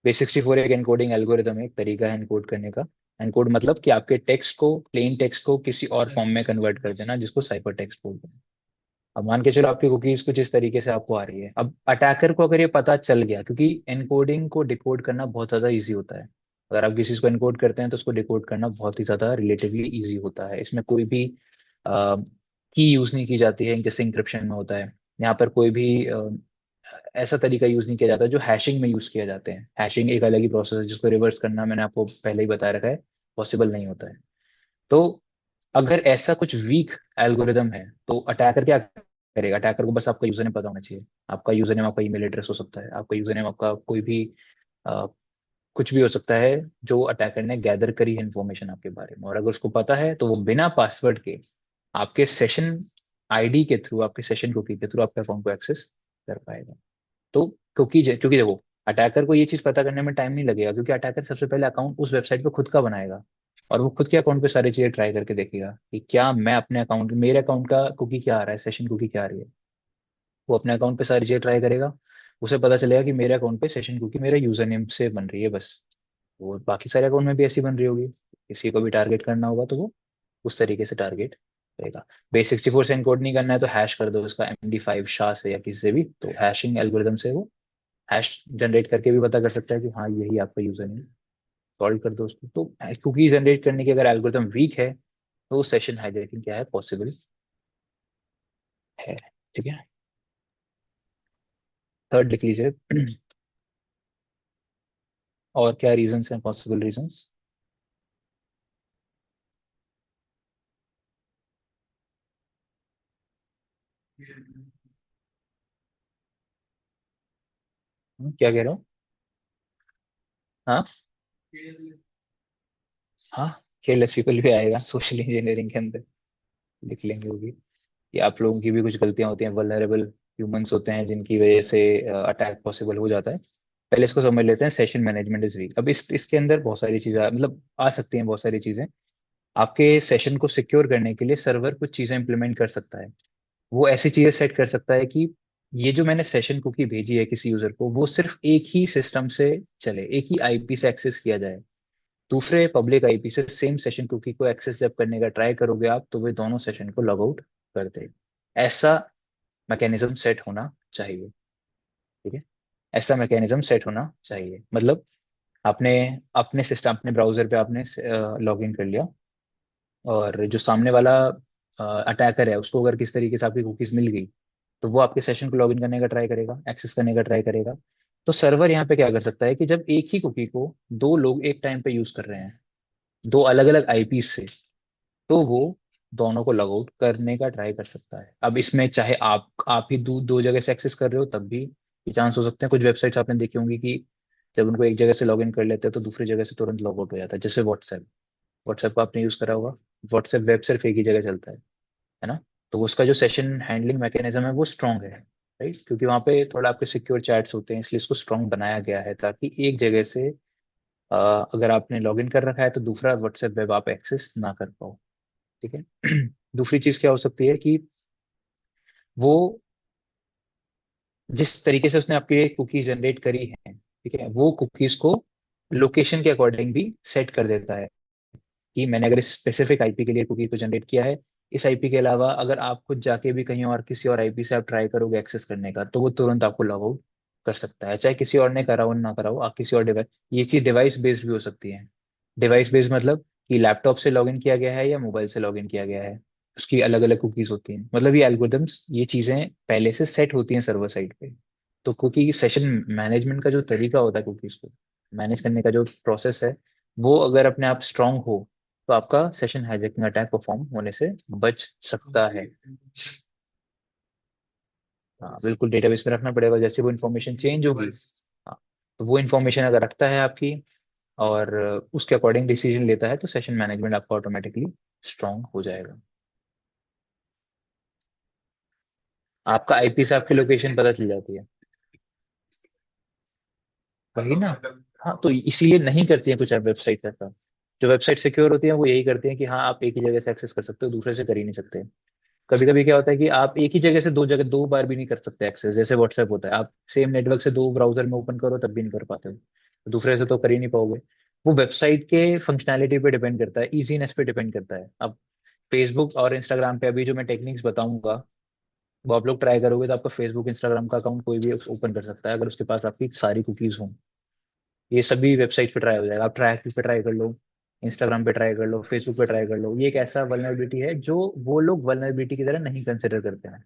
बेस 64 एक एनकोडिंग एल्गोरिदम है, एक तरीका है एनकोड करने का। एनकोड मतलब कि आपके टेक्स्ट को, प्लेन टेक्स्ट को किसी और फॉर्म में कन्वर्ट कर देना, जिसको साइफर टेक्स्ट बोलते हैं। अब मान के चलो आपकी कुकीज कुछ इस तरीके से आपको आ रही है। अब अटैकर को अगर ये पता चल गया, क्योंकि एनकोडिंग को डिकोड करना बहुत ज्यादा इजी होता है, अगर आप किसी चीज को एनकोड करते हैं तो उसको डिकोड करना बहुत ही ज्यादा रिलेटिवली इजी होता है। इसमें कोई भी की यूज नहीं की जाती है जैसे इंक्रिप्शन में होता है। यहाँ पर कोई भी ऐसा तरीका यूज नहीं किया जाता जो हैशिंग में यूज किया जाते हैं। हैशिंग एक अलग ही प्रोसेस है जिसको रिवर्स करना मैंने आपको पहले ही बता रखा है, पॉसिबल नहीं होता है। तो अगर ऐसा कुछ वीक एल्गोरिदम है तो अटैकर क्या करेगा, अटैकर को बस आपका यूजर नेम पता होना चाहिए। आपका यूजर नेम आपका ईमेल एड्रेस हो सकता है, आपका यूजर नेम आपका कोई भी अ, कुछ भी हो सकता है जो अटैकर ने गैदर करी है इन्फॉर्मेशन आपके बारे में, और अगर उसको पता है तो वो बिना पासवर्ड के आपके सेशन आईडी के थ्रू, आपके सेशन कुकी के थ्रू आपके अकाउंट को एक्सेस कर पाएगा। तो क्योंकि देखो, अटैकर को ये चीज पता करने में टाइम नहीं लगेगा, क्योंकि अटैकर सबसे पहले अकाउंट उस वेबसाइट पे खुद का बनाएगा, और वो खुद के अकाउंट पे सारी चीजें ट्राई करके देखेगा कि क्या मैं अपने अकाउंट, मेरे अकाउंट का कुकी क्या आ रहा है, सेशन कुकी क्या आ रही है। वो अपने अकाउंट पे सारी चीजें ट्राई करेगा, उसे पता चलेगा कि मेरे अकाउंट पे सेशन कुकी मेरे यूजर नेम से बन रही है बस। वो बाकी सारे अकाउंट में भी ऐसी बन रही होगी, किसी को भी टारगेट करना होगा तो वो उस तरीके से टारगेट करेगा। बेस 64 से एनकोड नहीं करना है तो हैश कर दो उसका MD5 शाह से या किसी से भी, तो हैशिंग एल्गोरिदम से वो हैश जनरेट करके भी पता कर सकता है कि हाँ यही आपका यूजर नेम, सॉल्व कर दो उसको। तो कुकी जनरेट करने की अगर एल्गोरिदम वीक है तो सेशन हाईजैकिंग क्या है, पॉसिबल है। ठीक है, थर्ड लिख लीजिए। और क्या रीजंस हैं, पॉसिबल रीजंस। क्या कह रहे हो। हाँ हाँ, केयरलेस पीपल भी आएगा सोशल इंजीनियरिंग के अंदर, लिख लेंगे वो भी, कि आप लोगों की भी कुछ गलतियां होती हैं, वल्नरेबल ह्यूमंस होते हैं जिनकी वजह से अटैक पॉसिबल हो जाता है। पहले इसको समझ लेते हैं, सेशन मैनेजमेंट इज वीक। अब इसके अंदर बहुत सारी चीजें मतलब आ सकती हैं, बहुत सारी चीजें। आपके सेशन को सिक्योर करने के लिए सर्वर कुछ चीजें इंप्लीमेंट कर सकता है। वो ऐसी चीजें सेट कर सकता है कि ये जो मैंने सेशन कुकी भेजी है किसी यूजर को, वो सिर्फ एक ही सिस्टम से चले, एक ही आईपी से एक्सेस किया जाए। दूसरे पब्लिक आईपी से सेम सेशन कुकी को एक्सेस जब करने का ट्राई करोगे आप, तो वे दोनों सेशन को लॉग आउट कर दे। ऐसा मैकेनिज्म सेट होना चाहिए। ठीक है, ऐसा मैकेनिज्म सेट होना चाहिए, मतलब आपने अपने सिस्टम, अपने ब्राउजर पे आपने लॉग इन कर लिया, और जो सामने वाला अटैकर है उसको अगर किस तरीके से आपकी कुकीज मिल गई, तो वो आपके सेशन को लॉग इन करने का ट्राई करेगा, एक्सेस करने का ट्राई करेगा। तो सर्वर यहाँ पे क्या कर सकता है कि जब एक ही कुकी को दो लोग एक टाइम पे यूज कर रहे हैं, दो अलग अलग आईपी से, तो वो दोनों को लॉग आउट करने का ट्राई कर सकता है। अब इसमें चाहे आप ही दो जगह से एक्सेस कर रहे हो तब भी ये चांस हो सकते हैं। कुछ वेबसाइट्स आपने देखी होंगी कि जब उनको एक जगह से लॉग इन कर लेते हैं तो दूसरी जगह से तुरंत लॉग आउट हो जाता है, जैसे व्हाट्सएप। व्हाट्सएप को आपने यूज करा होगा, व्हाट्सएप वेब सिर्फ एक ही जगह चलता है ना। तो उसका जो सेशन हैंडलिंग मैकेनिज्म है वो स्ट्रांग है, राइट, क्योंकि वहाँ पे थोड़ा आपके सिक्योर चैट्स होते हैं, इसलिए इसको स्ट्रांग बनाया गया है ताकि एक जगह से अगर आपने लॉग इन कर रखा है तो दूसरा व्हाट्सएप वेब आप एक्सेस ना कर पाओ। ठीक है। दूसरी चीज क्या हो सकती है कि वो जिस तरीके से उसने आपके कुकीज जनरेट करी है, ठीक है, वो कुकीज को लोकेशन के अकॉर्डिंग भी सेट कर देता है कि मैंने अगर इस स्पेसिफिक आईपी के लिए कुकी को जनरेट किया है इस आईपी के अलावा अगर आप खुद जाके भी कहीं और किसी और आईपी से आप ट्राई करोगे एक्सेस करने का, तो वो तुरंत आपको लॉग आउट कर सकता है, चाहे किसी और ने करा हो ना करा हो, आप किसी और डिवाइस। ये चीज डिवाइस बेस्ड भी हो सकती है। डिवाइस बेस्ड मतलब कि लैपटॉप से लॉगिन किया गया है या मोबाइल से लॉगिन किया गया है, उसकी अलग अलग कुकीज होती हैं। मतलब ये एल्गोरिदम्स, ये चीजें पहले से सेट होती हैं सर्वर साइड पे। तो कुकी सेशन मैनेजमेंट का जो तरीका होता है कुकीज को मैनेज करने का जो प्रोसेस है, वो अगर अपने आप स्ट्रांग हो, तो आपका सेशन हाईजैकिंग अटैक परफॉर्म होने से बच सकता है। हाँ बिल्कुल, डेटाबेस में रखना पड़ेगा, जैसे वो इन्फॉर्मेशन चेंज होगी। डिवाइस। हाँ, तो वो इन्फॉर्मेशन अगर रखता है आपकी और उसके अकॉर्डिंग डिसीजन लेता है, तो सेशन मैनेजमेंट आपका ऑटोमेटिकली स्ट्रांग हो जाएगा। आपका आईपी से आपकी लोकेशन पता चल जाती है। वही ना। हाँ, तो इसीलिए नहीं करती हैं कुछ वेबसाइट ऐसा। जो वेबसाइट सिक्योर होती है वो यही करती हैं कि हाँ आप एक ही जगह से एक्सेस कर सकते हो, दूसरे से कर ही नहीं सकते। कभी कभी क्या होता है कि आप एक ही जगह से दो जगह दो बार भी नहीं कर सकते एक्सेस, जैसे व्हाट्सएप होता है, आप सेम नेटवर्क से दो ब्राउजर में ओपन करो तब भी नहीं कर पाते हो, तो दूसरे से तो कर ही नहीं पाओगे। वो वेबसाइट के फंक्शनैलिटी पे डिपेंड करता है, इजीनेस पे डिपेंड करता है। अब फेसबुक और इंस्टाग्राम पे अभी जो मैं टेक्निक्स बताऊंगा, वो आप लोग ट्राई करोगे तो आपका फेसबुक इंस्टाग्राम का अकाउंट कोई भी ओपन कर सकता है, अगर उसके पास आपकी सारी कुकीज हों। ये सभी वेबसाइट पे ट्राई हो जाएगा। आप ट्रैक पे ट्राई कर लो, इंस्टाग्राम पे ट्राई कर लो, फेसबुक पे ट्राई कर लो। ये एक ऐसा वल्नरेबिलिटी है जो वो लोग वल्नरेबिलिटी की तरह नहीं कंसिडर करते हैं।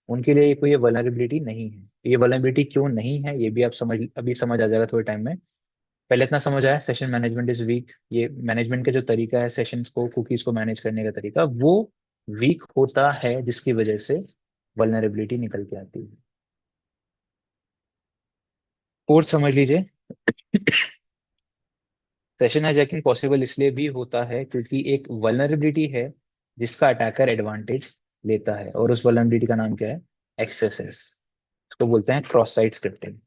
उनके लिए कोई ये वल्नरेबिलिटी नहीं है। ये वल्नरेबिलिटी क्यों नहीं है ये भी आप समझ, अभी समझ आ जाएगा थोड़े टाइम में। पहले इतना समझ आया, सेशन मैनेजमेंट इज वीक। ये मैनेजमेंट का जो तरीका है, सेशंस को कुकीज को मैनेज करने का तरीका, वो वीक होता है, जिसकी वजह से वल्नरेबिलिटी निकल के आती है। कोर्स समझ लीजिए। सेशन हाईजैकिंग पॉसिबल इसलिए भी होता है क्योंकि एक वल्नरेबिलिटी है जिसका अटैकर एडवांटेज लेता है, और उस वल्नरेबिलिटी का नाम क्या है? एक्सएसएस। इसको बोलते हैं क्रॉस साइट स्क्रिप्टिंग।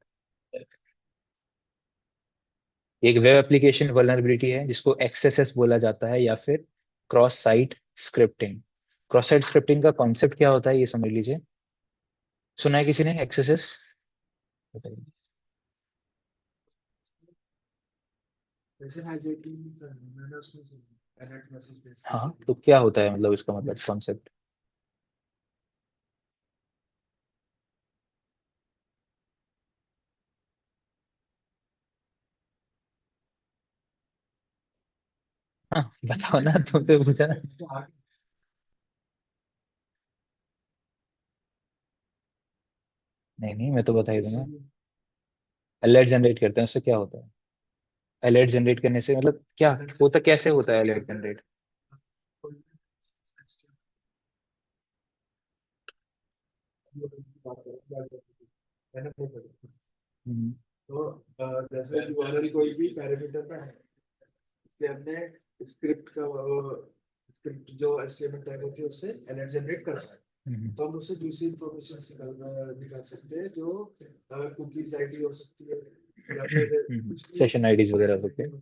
एक वेब एप्लीकेशन वल्नरेबिलिटी है जिसको एक्सएसएस बोला जाता है, या फिर cross site scripting. Cross site scripting का कॉन्सेप्ट क्या होता है ये समझ लीजिए। सुना है किसी ने एक्सएसएस? बताइए। वैसे हाईजैकिंग मैंने उसमें अलर्ट मैसेज भेजते हाँ, थे। तो क्या होता है मतलब इसका मतलब कॉन्सेप्ट? हाँ बताओ ना, तुमसे पूछा ना। तो आगे नहीं नहीं, मैं तो बता ही जैसे दूंगा। कि अलर्ट जनरेट करते हैं, उससे क्या होता है? अलर्ट जनरेट करने से मतलब क्या अलर्ट से होता, कैसे होता है अलर्ट जनरेट? कोई मैंने वो करी। हम्म। तो जैसे कि ऑलरेडी कोई भी पैरामीटर पे है, कि हमने स्क्रिप्ट का स्क्रिप्ट जो एचटीएमएल टैग होती है उससे अलर्ट जनरेट कर रहा है, हम्म। तो हम उससे दूसरी इंफॉर्मेशन निकाल सकते हैं, जो कुकीज आईडी हो सकती है या फिर कुछ भी सेशन आईडीज वगैरह सेशन होते आईडी हैं। हो।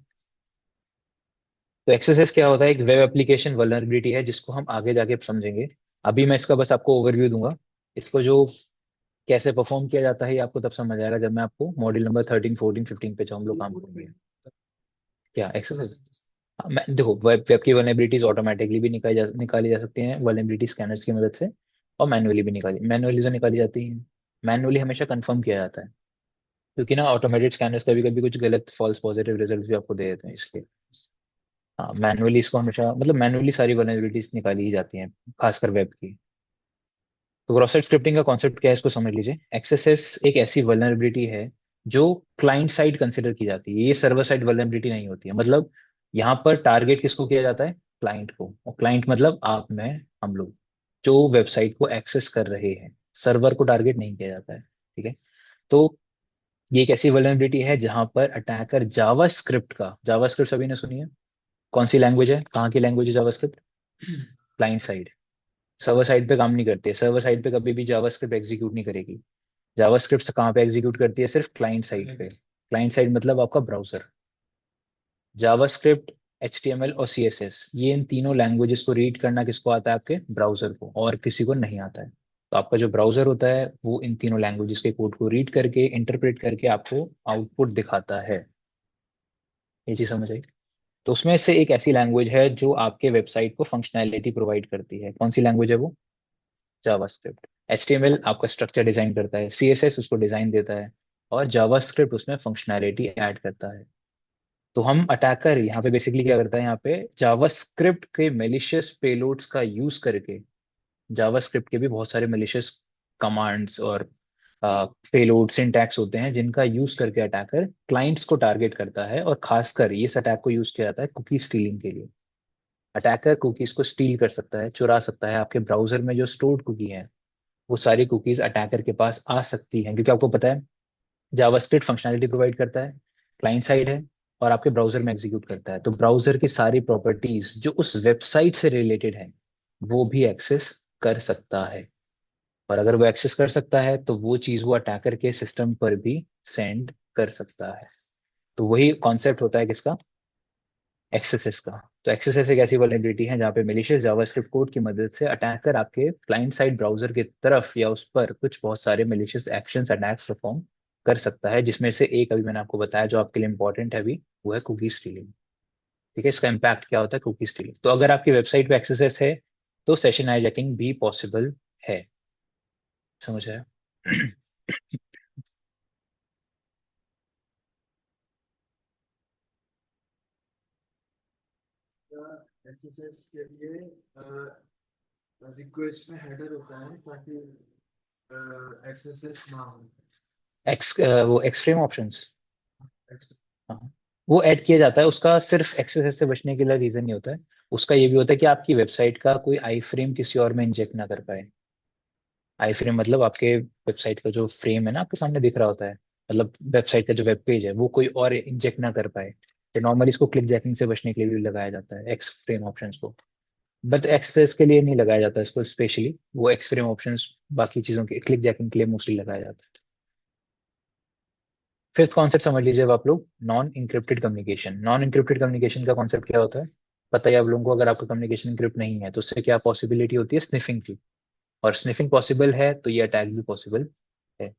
तो एक्सएसएस क्या होता है? एक वेब एप्लीकेशन वल्नरेबिलिटी है जिसको हम आगे जाके समझेंगे। अभी मैं इसका बस आपको ओवरव्यू दूंगा। इसको जो कैसे परफॉर्म किया जाता है ये आपको तब समझ आएगा जब मैं आपको मॉड्यूल नंबर 13 14 15 पे जो हम लोग काम करेंगे। क्या एक्सएसएस? मैं देखो, वेब वेब की वल्नरेबिलिटीज ऑटोमेटिकली भी निकाली जा सकती हैं वल्नरेबिलिटी स्कैनर्स की मदद से, और मैनुअली भी मैनुअली जो निकाली जाती हैं, मैनुअली हमेशा कंफर्म किया जाता है, क्योंकि ना ऑटोमेटेड स्कैनर्स कभी कभी कुछ गलत फॉल्स पॉजिटिव रिजल्ट भी आपको दे देते हैं, इसलिए हाँ मैनुअली इसको हमेशा, मतलब मैनुअली सारी वल्नरेबिलिटीज निकाली ही जाती हैं, खासकर वेब की। तो क्रॉस साइट स्क्रिप्टिंग का कॉन्सेप्ट क्या है इसको समझ लीजिए। एक्सएसएस एक ऐसी वल्नरेबिलिटी है जो क्लाइंट साइड कंसिडर की जाती है, ये सर्वर साइड वल्नरेबिलिटी नहीं होती है। मतलब यहाँ पर टारगेट किसको किया जाता है? क्लाइंट को। और क्लाइंट मतलब आप, मैं, हम लोग जो वेबसाइट को एक्सेस कर रहे हैं। सर्वर को टारगेट नहीं किया जाता है, ठीक है। तो ये एक ऐसी वल्नरेबिलिटी है जहां पर अटैकर जावा स्क्रिप्ट सभी ने सुनी है? कौन सी लैंग्वेज है, कहाँ की लैंग्वेज है JavaScript? Client side. Server side पे काम नहीं करती है, सर्वर साइड पे कभी भी जावास्क्रिप्ट एग्जीक्यूट नहीं करेगी। जावास्क्रिप्ट कहाँ पे एग्जीक्यूट करती है? सिर्फ क्लाइंट साइड पे। क्लाइंट साइड मतलब आपका ब्राउजर। जावास्क्रिप्ट, एचटीएमएल और सीएसएस, ये इन तीनों लैंग्वेजेस को रीड करना किसको आता है? आपके ब्राउजर को, और किसी को नहीं आता है। तो आपका जो ब्राउजर होता है वो इन तीनों लैंग्वेजेस के कोड को रीड करके, इंटरप्रेट करके आपको आउटपुट दिखाता है। ये चीज समझ आई? तो उसमें से एक ऐसी लैंग्वेज है जो आपके वेबसाइट को फंक्शनैलिटी प्रोवाइड करती है। कौन सी लैंग्वेज है वो? जावास्क्रिप्ट। एचटीएमएल आपका स्ट्रक्चर डिजाइन करता है, सीएसएस उसको डिजाइन देता है, और जावास्क्रिप्ट उसमें फंक्शनैलिटी ऐड करता है। तो हम अटैकर यहाँ पे बेसिकली क्या करता है, यहाँ पे जावास्क्रिप्ट के मेलिशियस पेलोड्स का यूज करके, जावास्क्रिप्ट के भी बहुत सारे मेलिशियस कमांड्स और पेलोड सिंटैक्स होते हैं जिनका यूज करके अटैकर क्लाइंट्स को टारगेट करता है। और खासकर इस अटैक को यूज किया जाता है कुकी स्टीलिंग के लिए। अटैकर कुकीज को स्टील कर सकता है, चुरा सकता है। आपके ब्राउजर में जो स्टोर्ड कुकी है वो सारी कुकीज अटैकर के पास आ सकती हैं, क्योंकि आपको पता है जावास्क्रिप्ट फंक्शनैलिटी प्रोवाइड करता है, क्लाइंट साइड है, और आपके ब्राउजर में एग्जीक्यूट करता है। तो ब्राउजर की सारी प्रॉपर्टीज जो उस वेबसाइट से रिलेटेड है वो भी एक्सेस कर सकता है। और अगर वो एक्सेस कर सकता है तो वो चीज वो अटैकर के सिस्टम पर भी सेंड कर सकता है। तो वही कॉन्सेप्ट होता है किसका? एक्सेस का। तो एक्सेस एक ऐसी वल्नरेबिलिटी है जहाँ पे मेलिशियस जावास्क्रिप्ट कोड की मदद से अटैकर आपके क्लाइंट साइड ब्राउजर की तरफ या उस पर कुछ बहुत सारे मेलिशियस एक्शंस अटैक्स परफॉर्म कर सकता है, जिसमें से एक अभी मैंने आपको बताया जो आपके लिए इंपॉर्टेंट है अभी, वो है कुकी स्टीलिंग। ठीक है, इसका इम्पैक्ट क्या होता है कुकी स्टीलिंग। तो अगर आपकी वेबसाइट पे एक्सेस है तो सेशन हाईजैकिंग भी पॉसिबल है। समझ आया? एक्सरसाइज के लिए रिक्वेस्ट में हेडर होता है ताकि एक्सरसाइज ना हो। वो एक्सट्रीम ऑप्शंस, हाँ, वो ऐड किया जाता है। उसका सिर्फ एक्सेस से बचने के लिए रीजन नहीं होता है, उसका ये भी होता है कि आपकी वेबसाइट का कोई आई फ्रेम किसी और में इंजेक्ट ना कर पाए। आई फ्रेम मतलब आपके वेबसाइट का जो फ्रेम है ना, आपके सामने दिख रहा होता है, मतलब वेबसाइट का जो वेब पेज है वो कोई और इंजेक्ट ना कर पाए। तो नॉर्मली इसको क्लिक जैकिंग से बचने के लिए भी लगाया जाता है एक्स फ्रेम ऑप्शंस को। बट एक्सेस के लिए नहीं लगाया जाता इसको स्पेशली, वो एक्स फ्रेम ऑप्शंस बाकी चीजों के क्लिक जैकिंग के लिए मोस्टली लगाया जाता है। फिफ्थ कॉन्सेप्ट समझ लीजिए अब आप लोग, non encrypted communication. Non encrypted communication का कॉन्सेप्ट क्या होता है? पता है आप लोगों को, अगर आपका कम्युनिकेशन इंक्रिप्ट नहीं है तो उससे क्या पॉसिबिलिटी होती है? स्निफिंग की। और स्निफिंग पॉसिबल है तो ये अटैक भी पॉसिबल है।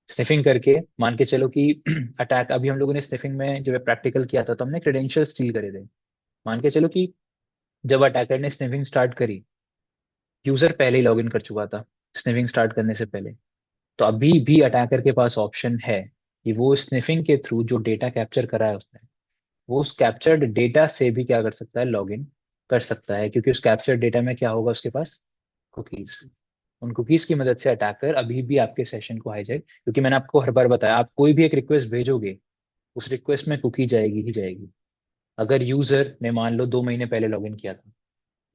स्निफिंग करके मान के चलो कि अटैक, अभी हम लोगों ने स्निफिंग में जब प्रैक्टिकल किया था तो हमने क्रेडेंशियल स्टील करे थे। मान के चलो कि जब अटैकर ने स्निफिंग स्टार्ट करी, यूजर पहले ही लॉग इन कर चुका था स्निफिंग स्टार्ट करने से पहले, तो अभी भी अटैकर के पास ऑप्शन है कि वो स्निफिंग के थ्रू जो डेटा कैप्चर करा है उसने, वो उस कैप्चर्ड डेटा से भी क्या कर सकता है? लॉग इन कर सकता है। क्योंकि उस कैप्चर्ड डेटा में क्या होगा उसके पास? कुकीज। उन कुकीज की मदद से अटैकर अभी भी आपके सेशन को हाईजैक, क्योंकि मैंने आपको हर बार बताया, आप कोई भी एक रिक्वेस्ट भेजोगे उस रिक्वेस्ट में कुकी जाएगी ही जाएगी। अगर यूजर ने मान लो 2 महीने पहले लॉग इन किया था,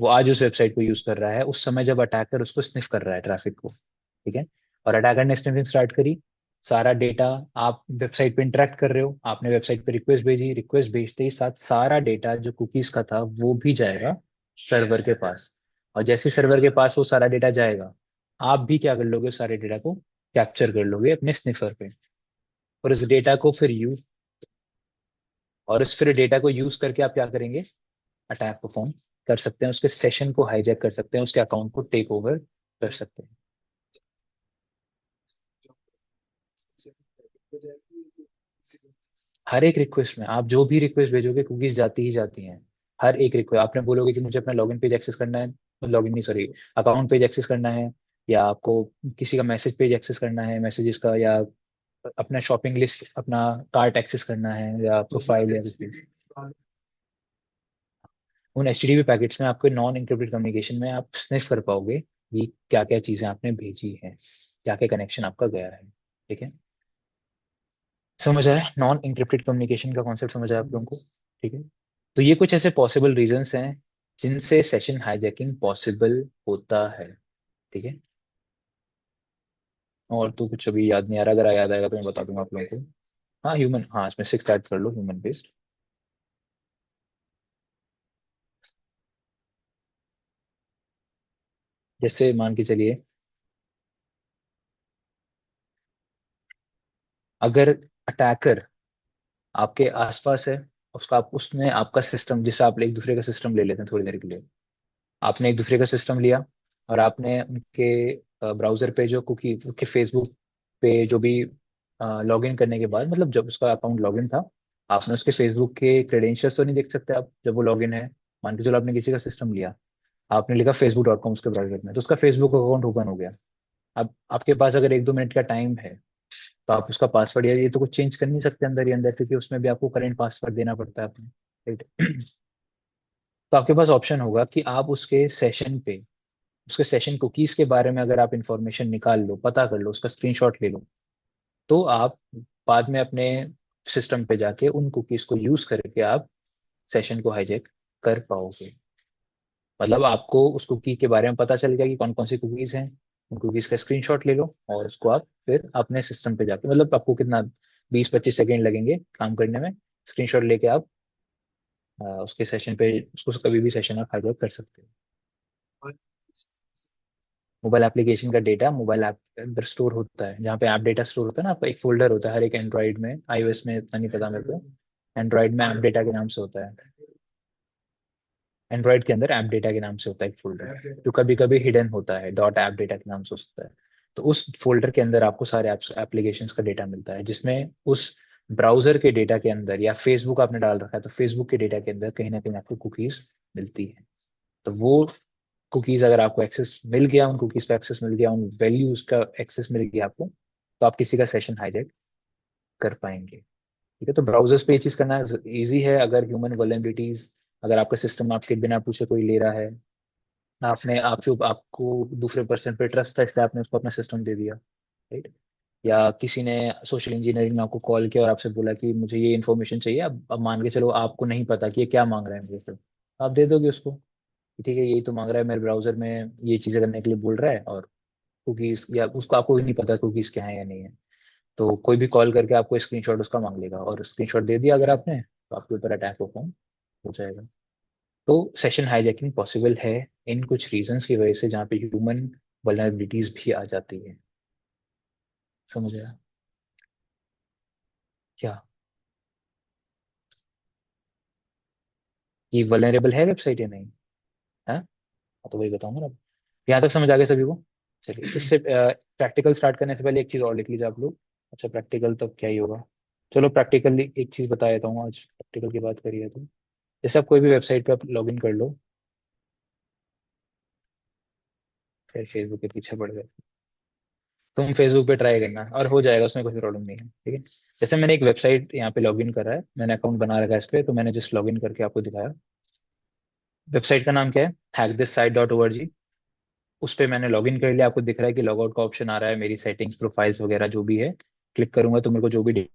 वो आज उस वेबसाइट को यूज कर रहा है उस समय जब अटैकर उसको स्निफ कर रहा है ट्रैफिक को। ठीक है, और अटैकर ने स्निफिंग स्टार्ट करी, सारा डेटा, आप वेबसाइट पे इंटरेक्ट कर रहे हो, आपने वेबसाइट पे रिक्वेस्ट भेजी, रिक्वेस्ट भेजते ही साथ सारा डेटा जो कुकीज का था वो भी जाएगा सर्वर के पास। और जैसे सर्वर के पास वो सारा डेटा जाएगा, आप भी क्या कर लोगे? उस सारे डेटा को कैप्चर कर लोगे अपने स्निफर पे। और उस डेटा को फिर यूज और उस फिर डेटा को यूज करके आप क्या करेंगे? अटैक परफॉर्म कर सकते हैं, उसके सेशन को हाईजैक कर सकते हैं, उसके अकाउंट को टेक ओवर कर सकते हैं। हो जाएगी तो हर एक रिक्वेस्ट में आप जो भी रिक्वेस्ट भेजोगे कुकीज जाती ही जाती हैं। हर एक रिक्वेस्ट आपने बोलोगे कि मुझे अपना लॉगिन पेज एक्सेस करना है, लॉगिन नहीं सॉरी, अकाउंट पेज एक्सेस करना है, या आपको किसी का मैसेज पेज एक्सेस करना है, मैसेजेस का, या अपना शॉपिंग लिस्ट, अपना कार्ट एक्सेस करना है, या प्रोफाइल या कुछ भी, उन एचटीटीपी पैकेट्स में आपके नॉन इंक्रिप्टेड कम्युनिकेशन में आप स्निफ कर पाओगे कि क्या क्या चीजें आपने भेजी हैं, क्या क्या कनेक्शन आपका गया है। ठीक है, समझ आया नॉन इंक्रिप्टेड कम्युनिकेशन का कॉन्सेप्ट? समझ आया आप लोगों को? ठीक है, तो ये कुछ ऐसे पॉसिबल रीजंस हैं जिनसे सेशन हाईजैकिंग पॉसिबल होता है। ठीक है, और तो कुछ अभी याद नहीं आ रहा, अगर याद आएगा तो मैं बता दूंगा आप लोगों को। हाँ ह्यूमन, हाँ इसमें सिक्स ऐड कर लो, ह्यूमन बेस्ड। जैसे मान के चलिए, अगर अटैकर आपके आसपास है, उसने आपका सिस्टम, जिसे आप एक दूसरे का सिस्टम ले लेते हैं थोड़ी देर के लिए, आपने एक दूसरे का सिस्टम लिया और आपने उनके ब्राउजर पे जो कुकी, उनके फेसबुक पे जो भी लॉगिन करने के बाद, मतलब जब उसका अकाउंट लॉगिन था, आपने उसके फेसबुक के क्रेडेंशियल्स तो नहीं देख सकते आप जब वो लॉगिन है। मान के चलो आपने किसी का सिस्टम लिया, आपने लिखा facebook.com उसके ब्राउजर में, तो उसका फेसबुक अकाउंट ओपन हो गया। अब आपके पास अगर 1-2 मिनट का टाइम है, तो आप उसका पासवर्ड या ये तो कुछ चेंज कर नहीं सकते अंदर ही अंदर, क्योंकि उसमें भी आपको करंट पासवर्ड देना पड़ता है अपने, राइट। तो आपके पास ऑप्शन होगा कि आप उसके सेशन कुकीज के बारे में अगर आप इंफॉर्मेशन निकाल लो, पता कर लो, उसका स्क्रीनशॉट ले लो, तो आप बाद में अपने सिस्टम पे जाके उन कुकीज को यूज करके आप सेशन को हाईजैक कर पाओगे। मतलब आपको उस कुकी के बारे में पता चल गया कि कौन कौन सी कुकीज हैं, उन कुकीज का स्क्रीनशॉट ले लो और उसको आप फिर अपने सिस्टम पे जाके, मतलब आपको कितना 20-25 सेकेंड लगेंगे काम करने में, स्क्रीनशॉट लेके आप उसके सेशन पे उसको कभी भी सेशन आप हाईजैक कर सकते हो। मोबाइल एप्लीकेशन का डेटा मोबाइल ऐप के अंदर स्टोर होता है, जहाँ पे ऐप डेटा स्टोर होता है ना, आपका एक फोल्डर होता है हर एक एंड्रॉइड में, आईओएस में इतना नहीं पता मेरे को। एंड्रॉइड में ऐप डेटा के नाम से होता है, एंड्रॉइड के अंदर ऐप डेटा के नाम से होता है एक फोल्डर, जो कभी कभी हिडन होता है, डॉट ऐप डेटा के नाम से हो सकता है। तो उस फोल्डर के अंदर आपको सारे एप्स एप्लीकेशंस का डेटा मिलता है, जिसमें उस ब्राउजर के डेटा के अंदर, या फेसबुक आपने डाल रखा है तो फेसबुक के डेटा के अंदर कहीं ना कहीं आपको कुकीज मिलती है। तो वो कुकीज अगर आपको एक्सेस मिल गया, उन कुकीज का एक्सेस मिल गया, उन वैल्यूज का एक्सेस मिल गया आपको, तो आप किसी का सेशन हाईजैक कर पाएंगे। ठीक है, तो ब्राउजर्स पे ये चीज करना इजी है। अगर ह्यूमन वल्नरेबिलिटीज, अगर आपका सिस्टम आपके बिना पूछे कोई ले रहा है, आपको दूसरे पर्सन पे ट्रस्ट था इसलिए आपने उसको अपना सिस्टम दे दिया, राइट। या किसी ने सोशल इंजीनियरिंग में आपको कॉल किया और आपसे बोला कि मुझे ये इन्फॉर्मेशन चाहिए, अब मान के चलो आपको नहीं पता कि ये क्या मांग रहा है मुझे, तो आप दे दोगे उसको कि ठीक है यही तो मांग रहा है, मेरे ब्राउजर में ये चीजें करने के लिए बोल रहा है, और कुकीज, या उसको आपको ही नहीं पता कुकीज क्या है या नहीं है, तो कोई भी कॉल करके आपको स्क्रीनशॉट उसका मांग लेगा, और स्क्रीनशॉट दे दिया अगर आपने, तो आपके ऊपर अटैक हो जाएगा। तो सेशन हाईजैकिंग पॉसिबल है इन कुछ रीजंस की वजह से, जहाँ पे ह्यूमन वल्नरेबिलिटीज भी आ जाती है। समझ आया क्या ये वल्नरेबल है वेबसाइट या नहीं? है, हाँ, तो वही बताऊंगा ना अब। यहाँ तक समझ आ गया सभी को? चलिए, इससे प्रैक्टिकल स्टार्ट करने से पहले एक चीज और लिख लीजिए आप लोग। अच्छा, प्रैक्टिकल तो क्या ही होगा। चलो प्रैक्टिकल एक चीज बता देता हूँ आज, प्रैक्टिकल की बात करिए तो। जैसे आप कोई भी वेबसाइट पे आप लॉग इन कर लो, फिर फेसबुक के पीछे पड़ गए, तुम फेसबुक पे ट्राई करना और हो जाएगा, उसमें कोई प्रॉब्लम नहीं है, ठीक है। जैसे मैंने एक वेबसाइट यहाँ पे लॉग इन करा है, मैंने अकाउंट बना रखा है इस पे, तो मैंने जस्ट लॉग इन करके आपको दिखाया। वेबसाइट का नाम क्या है? hackthissite.org। उस पे मैंने लॉग इन कर लिया, आपको दिख रहा है कि लॉग आउट का ऑप्शन आ रहा है, मेरी सेटिंग्स प्रोफाइल्स वगैरह जो भी है, क्लिक करूंगा तो मेरे को जो भी